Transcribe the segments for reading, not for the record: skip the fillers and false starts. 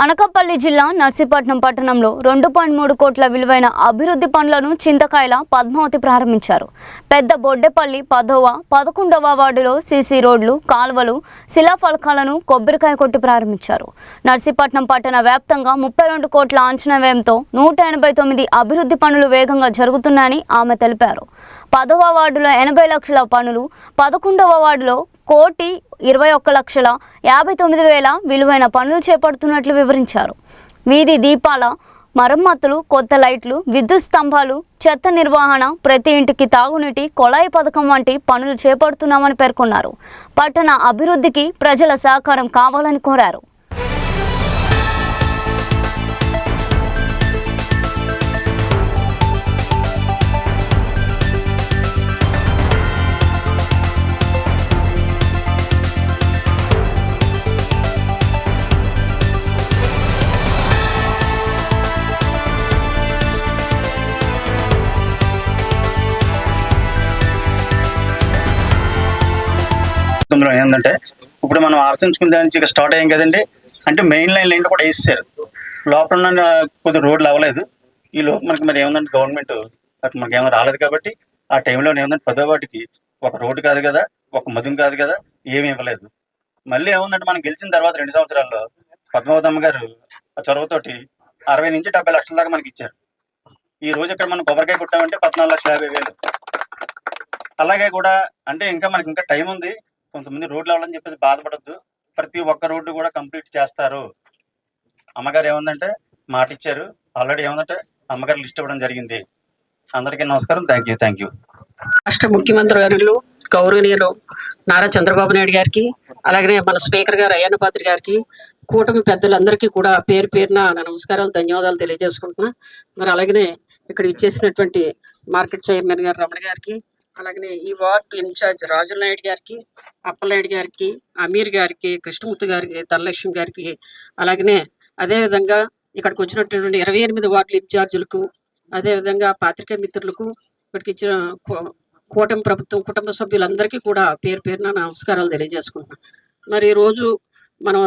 అనకాపల్లి జిల్లా నర్సీపట్నం పట్టణంలో 2.3 కోట్ల విలువైన అభివృద్ధి పనులను చింతకాయల పద్మావతి ప్రారంభించారు. పెద్ద బొడ్డెపల్లి 10వ 11వ వార్డులో సీసీ రోడ్లు, కాలువలు, శిలాఫలకాలను కొబ్బరికాయ కొట్టి ప్రారంభించారు. నర్సీపట్నం పట్టణ వ్యాప్తంగా 32 కోట్ల అంచనా వ్యయంతో 189 అభివృద్ధి పనులు వేగంగా జరుగుతున్నాయని ఆమె తెలిపారు. 10వ వార్డులో 80 లక్షల పనులు, 11వ వార్డులో 1,21,59,000 విలువైన పనులు చేపడుతున్నట్లు వివరించారు. వీధి దీపాల మరమ్మతులు, కొత్త లైట్లు, విద్యుత్ స్తంభాలు, చెత్త నిర్వహణ, ప్రతి ఇంటికి తాగునీటి కొళాయి పథకం వంటి పనులు చేపడుతున్నామని పేర్కొన్నారు. పట్టణ అభివృద్ధికి ప్రజల సహకారం కావాలని కోరారు. ఏంటంటే ఇప్పుడు మనం ఆర్సించుకునే దాని నుంచి స్టార్ట్ అయ్యాం కదండి. అంటే మెయిన్ లైన్ కూడా వేసేసారు. లోపల ఉన్న కొద్ది రోడ్లు అవ్వలేదు. ఈ లోపు మనకి మరి ఏముందంటే గవర్నమెంట్ అటు మనకి ఏమైనా రాలేదు కాబట్టి ఆ టైంలో ఏముందంటే 10వ వాటికి ఒక రోడ్డు కాదు కదా, ఒక మధుం కాదు కదా, ఏమి ఇవ్వలేదు. మళ్ళీ ఏముందంటే మనం గెలిచిన తర్వాత 2 సంవత్సరాల్లో పద్మావతమ్మ గారు చొరవతోటి 60 నుంచి 70 లక్షల దాకా మనకి ఇచ్చారు. ఈ రోజు ఇక్కడ మనం కొబ్బరికాయ కొట్టామంటే 14,50,000. అలాగే కూడా అంటే ఇంకా మనకి ఇంకా టైం ఉంది. కొంతమంది రోడ్లు అవ్వాలని చెప్పేసి బాధపడద్దు. ప్రతి ఒక్క రోడ్డు కూడా కంప్లీట్ చేస్తారు. అమ్మగారు ఏముందంటే మాట ఇచ్చారు. ఆల్రెడీ ఏముందంటే అమ్మగారు లిస్ట్ ఇవ్వడం జరిగింది. అందరికీ నమస్కారం. Thank you. రాష్ట్ర ముఖ్యమంత్రి గారు గౌరవనీయులు నారా చంద్రబాబు నాయుడు గారికి, అలాగే మన స్పీకర్ గారు అయ్యన్న పాత్రి గారికి, కూటమి పెద్దలందరికీ కూడా పేరు పేరున నమస్కారాలు, ధన్యవాదాలు తెలియజేసుకుంటున్నా. మరి అలాగనే ఇక్కడ ఇచ్చేసినటువంటి మార్కెట్ చైర్మన్ గారు రమణ గారికి, అలాగనే ఈ వార్డు ఇన్ఛార్జ్ రాజుల నాయుడు గారికి, అప్పలనాయుడు గారికి, అమీర్ గారికి, కృష్ణమూర్తి గారికి, ధనలక్ష్మి గారికి, అలాగనే అదేవిధంగా ఇక్కడికి వచ్చినటువంటి 28 వార్డుల ఇన్ఛార్జీలకు, అదేవిధంగా పాత్రికేయ మిత్రులకు, ఇక్కడికి ఇచ్చిన కూటమి ప్రభుత్వం కుటుంబ సభ్యులందరికీ కూడా పేరు పేరున నమస్కారాలు తెలియజేసుకుంటున్నాం. మరి ఈరోజు మనం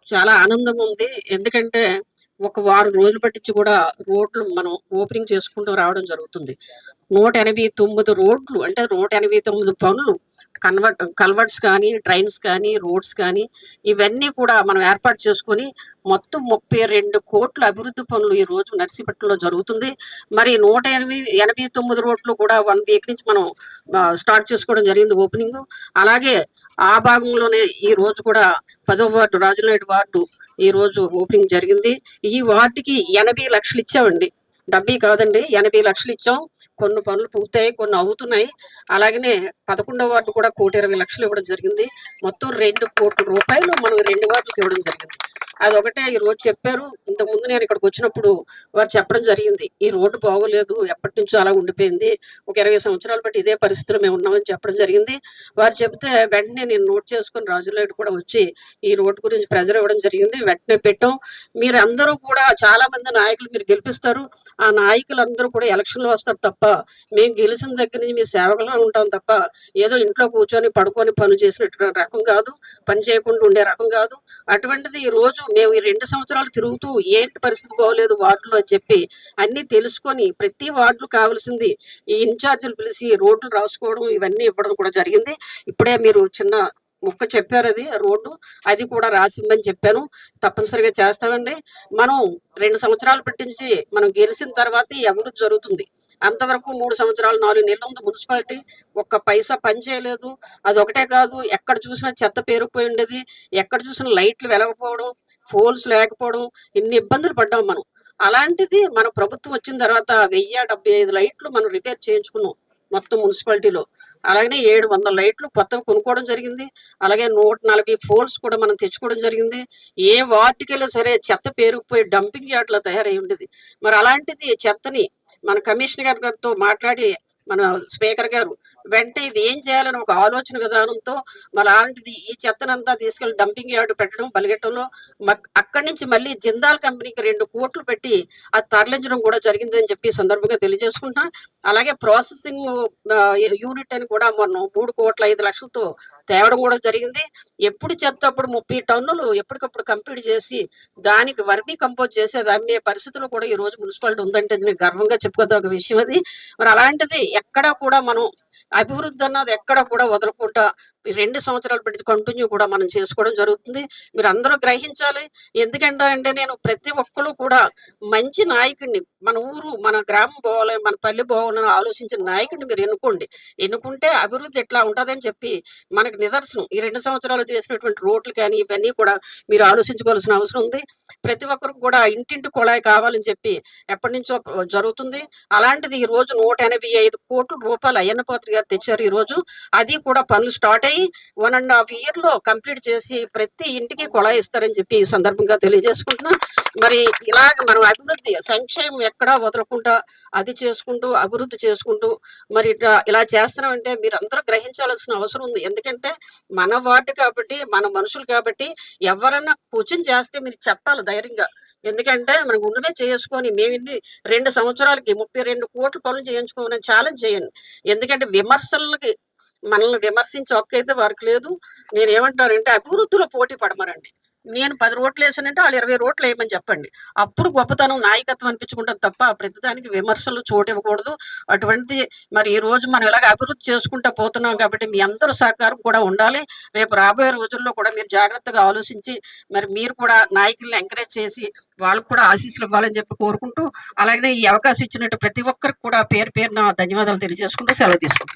చాలా ఆనందంగా ఉంది. ఎందుకంటే ఒక వారం రోజులు పట్టించి కూడా రోడ్లు మనం ఓపెనింగ్ చేసుకుంటూ రావడం జరుగుతుంది. 189 రోడ్లు అంటే 189 పనులు, కల్వర్ట్స్ కానీ, ట్రైన్స్ కానీ, రోడ్స్ కానీ ఇవన్నీ కూడా మనం ఏర్పాటు చేసుకొని మొత్తం 32 కోట్ల అభివృద్ధి పనులు ఈ రోజు నర్సీపట్నంలో జరుగుతుంది. మరి 189 రోడ్లు కూడా 1 వీక్ నుంచి మనం స్టార్ట్ చేసుకోవడం జరిగింది ఓపెనింగ్. అలాగే ఆ భాగంలోనే ఈ రోజు కూడా 10వ వార్డు రాజులనాయుడు వార్డు ఈ రోజు ఓపెనింగ్ జరిగింది. ఈ వార్డుకి 80 లక్షలు ఇచ్చామండి, 70 కాదండి, 80 లక్షలు ఇచ్చాం. కొన్ని పనులు పూర్తయి, కొన్ని అవుతున్నాయి. అలాగనే 11వ వార్డు కూడా 1,20,00,000 ఇవ్వడం జరిగింది. మొత్తం 2 కోట్ల రూపాయలు మనం 2 వార్డులకు ఇవ్వడం జరిగింది. అదొకటే ఈ రోజు చెప్పారు. ఇంతకుముందు నేను ఇక్కడికి వచ్చినప్పుడు వారు చెప్పడం జరిగింది, ఈ రోడ్డు బాగోలేదు, ఎప్పటి నుంచో అలా ఉండిపోయింది, ఒక 20 సంవత్సరాలు బట్టి ఇదే పరిస్థితిలో మేము ఉన్నామని చెప్పడం జరిగింది. వారు చెబితే వెంటనే నేను నోట్ చేసుకుని రాజులనాయుడు కూడా వచ్చి ఈ రోడ్డు గురించి ప్రెజర్ ఇవ్వడం జరిగింది. వెంటనే పెట్టాం. మీరు అందరూ కూడా చాలా మంది నాయకులు మీరు గెలిపిస్తారు. ఆ నాయకులందరూ కూడా ఎలక్షన్లో వస్తారు తప్ప మేము గెలిచిన దగ్గర నుంచి మీ సేవకుల్లో ఉంటాం తప్ప ఏదో ఇంట్లో కూర్చొని పడుకొని పని చేసినట్టు రకం కాదు, పని చేయకుండా ఉండే రకం కాదు. అటువంటిది ఈ రోజు మేము ఈ 2 సంవత్సరాలు తిరుగుతూ ఏంటి పరిస్థితి బాగోలేదు వార్డులో అని చెప్పి అన్ని తెలుసుకొని ప్రతి వార్డులు కావాల్సింది ఈ ఇన్ఛార్జీలు పిలిచి రోడ్లు రాసుకోవడం ఇవన్నీ ఇవ్వడం కూడా జరిగింది. ఇప్పుడే మీరు చిన్న ముక్క చెప్పారు, అది రోడ్డు అది కూడా రాసిమ్మని చెప్పాను. తప్పనిసరిగా చేస్తామండి. మనం 2 సంవత్సరాలు పట్టించి మనం గెలిచిన తర్వాత ఈ అభివృద్ధి జరుగుతుంది. అంతవరకు 3 సంవత్సరాలు 4 నెలల ముందు మున్సిపాలిటీ ఒక్క పైసా పని చేయలేదు. అదొకటే కాదు, ఎక్కడ చూసినా చెత్త పేరుకుపోయి ఉండేది, ఎక్కడ చూసినా లైట్లు వెలగపోవడం, పోల్స్ లేకపోవడం, ఇన్ని ఇబ్బందులు పడ్డాం మనం. అలాంటిది మన ప్రభుత్వం వచ్చిన తర్వాత 1075 లైట్లు మనం రిపేర్ చేయించుకున్నాం మొత్తం మున్సిపాలిటీలో. అలాగే 700 లైట్లు కొత్తవి కొనుక్కోవడం జరిగింది. అలాగే 140 పోల్స్ కూడా మనం తెచ్చుకోవడం జరిగింది. ఏ వార్డుకెళ్ళినా సరే చెత్త పేరుకుపోయి డంపింగ్ యార్డ్లా తయారై ఉండేది. మరి అలాంటిది చెత్తని మన కమిషనర్ గారితో మాట్లాడి మన స్పీకర్ గారు వెంటనే ఇది ఏం చేయాలని ఒక ఆలోచన విధానంతో మరి అలాంటిది ఈ చెత్తనంతా తీసుకెళ్లి డంపింగ్ యార్డ్ పెట్టడం బలిగట్టంలో, అక్కడి నుంచి మళ్ళీ జిందాల్ కంపెనీకి 2 కోట్లు పెట్టి అది తరలించడం కూడా జరిగిందని చెప్పి సందర్భంగా తెలియజేసుకుంటున్నా. అలాగే ప్రాసెసింగ్ యూనిట్ అని కూడా మొన్న 3,05,00,000తో తేవడం కూడా జరిగింది. ఎప్పుడు చెత్త అప్పుడు 30 టన్నులు ఎప్పటికప్పుడు కంప్లీట్ చేసి దానికి వర్మీ కంపోజ్ చేసి అది అమ్మే పరిస్థితిలో కూడా ఈ రోజు మున్సిపాలిటీ ఉందంటే నేను గర్వంగా చెప్పుకోదగ్గ విషయం అది. మరి అలాంటిది ఎక్కడా కూడా మనం అభివృద్ధి అన్నది ఎక్కడ కూడా వదలకుండా ఈ 2 సంవత్సరాలు పెట్టి కంటిన్యూ కూడా మనం చేసుకోవడం జరుగుతుంది. మీరందరూ గ్రహించాలి. ఎందుకంటే నేను ప్రతి ఒక్కరు కూడా మంచి నాయకుడిని, మన ఊరు మన గ్రామం పోవాలి, మన పల్లె పోవాలని ఆలోచించిన నాయకుడిని మీరు ఎన్నుకోండి. ఎన్నుకుంటే అభివృద్ధి ఎట్లా ఉంటుందని చెప్పి మనకు నిదర్శనం ఈ 2 సంవత్సరాలు చేసినటువంటి రోడ్లు కానీ ఇవన్నీ కూడా మీరు ఆలోచించుకోవాల్సిన అవసరం ఉంది. ప్రతి ఒక్కరికి కూడా ఇంటింటి కుళాయి కావాలని చెప్పి ఎప్పటి నుంచో జరుగుతుంది. అలాంటిది ఈ రోజు 185 కోట్ల రూపాయలు అయ్యన్న పాత్ర గారు తెచ్చారు ఈ రోజు. అది కూడా పనులు స్టార్ట్ అయ్యి 1.5 year లో కంప్లీట్ చేసి ప్రతి ఇంటికి కుళాయి ఇస్తారని చెప్పి ఈ సందర్భంగా తెలియజేసుకుంటున్నా. మరి ఇలాగ మనం అభివృద్ధి సంక్షేమం ఎక్కడా వదలకుండా అది చేసుకుంటూ అభివృద్ధి చేసుకుంటూ మరి ఇలా చేస్తున్నామంటే మీరు అందరూ గ్రహించాల్సిన అవసరం ఉంది. ఎందుకంటే మన వార్డు కాబట్టి మన మనుషులు కాబట్టి ఎవరన్నా క్వశ్చన్ చేస్తే మీరు చెప్పాలి ధైర్యంగా. ఎందుకంటే మనం గుండెనే చేసుకొని మేము ఇన్ని 2 సంవత్సరాలకి 32 కోట్ల పనులు చేయించుకోమని ఛాలెంజ్ చేయండి. ఎందుకంటే విమర్శలకి మనల్ని విమర్శించే హక్కు అయితే వారికి లేదు. నేను ఏమంటానంటే అభివృద్ధిలో పోటీ పడమనండి. నేను 10 రోడ్లు వేసానంటే వాళ్ళు 20 రోడ్లు వేయమని చెప్పండి. అప్పుడు గొప్పతనం నాయకత్వం అనిపించుకుంటాం తప్ప ప్రతిదానికి విమర్శలు చోటు ఇవ్వకూడదు. అటువంటి మరి ఈ రోజు మనం ఇలాగ అభివృద్ధి చేసుకుంటూ పోతున్నాం కాబట్టి మీ అందరూ సహకారం కూడా ఉండాలి. రేపు రాబోయే రోజుల్లో కూడా మీరు జాగ్రత్తగా ఆలోచించి మరి మీరు కూడా నాయకుల్ని ఎంకరేజ్ చేసి వాళ్ళకు కూడా ఆశీస్సులు ఇవ్వాలని చెప్పి కోరుకుంటూ, అలాగే ఈ అవకాశం ఇచ్చినట్టు ప్రతి ఒక్కరికి కూడా పేరు పేరున ధన్యవాదాలు తెలియజేసుకుంటూ సెలవు తీసుకుంటాం.